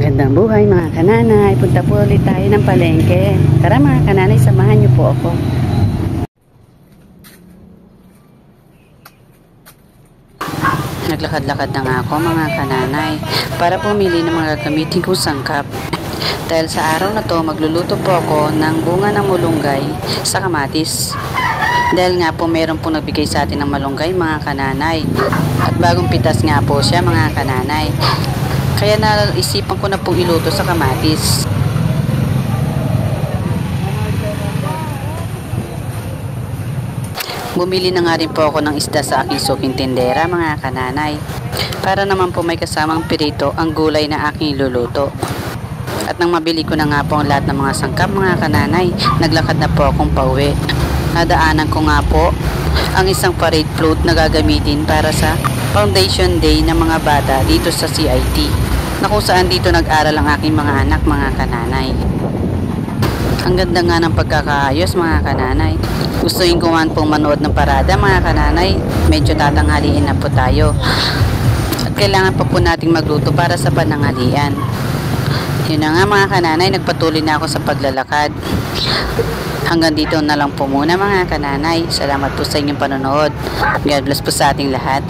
Magandang buhay mga kananay. Punta po ulit tayo ng palengke. Tara mga kananay, samahan niyo po ako. Naglakad-lakad na nga ako mga kananay para pumili ng mga gagamitin kong sangkap. Dahil sa araw na to, magluluto po ako ng bunga ng malunggay sa kamatis. Dahil nga po meron po nagbigay sa atin ng malunggay mga kananay. At bagong pitas nga po siya mga kananay. Kaya naisipan ko na pong iluto sa kamatis. Bumili na nga rin po ako ng isda sa aking suking tindera mga kananay. Para naman po may kasamang pirito ang gulay na aking iluluto. At nang mabili ko na nga po ang lahat ng mga sangkap mga kananay, naglakad na po akong pauwi. Nadaanan ko nga po ang isang parade float na gagamitin para sa Foundation Day ng mga bata dito sa CIT, na kung saan dito nag-aral ang aking mga anak mga kananay. Ang ganda nga ng pagkakaayos mga kananay. Gustuin ko man pong manood ng parada mga kananay. Medyo tatanghaliin na po tayo. At kailangan pa po nating magluto para sa pananghalian. Yun na nga mga kananay, nagpatuloy na ako sa paglalakad. Hanggang dito na lang po muna mga kananay. Salamat po sa inyong panonood. God bless po sa ating lahat.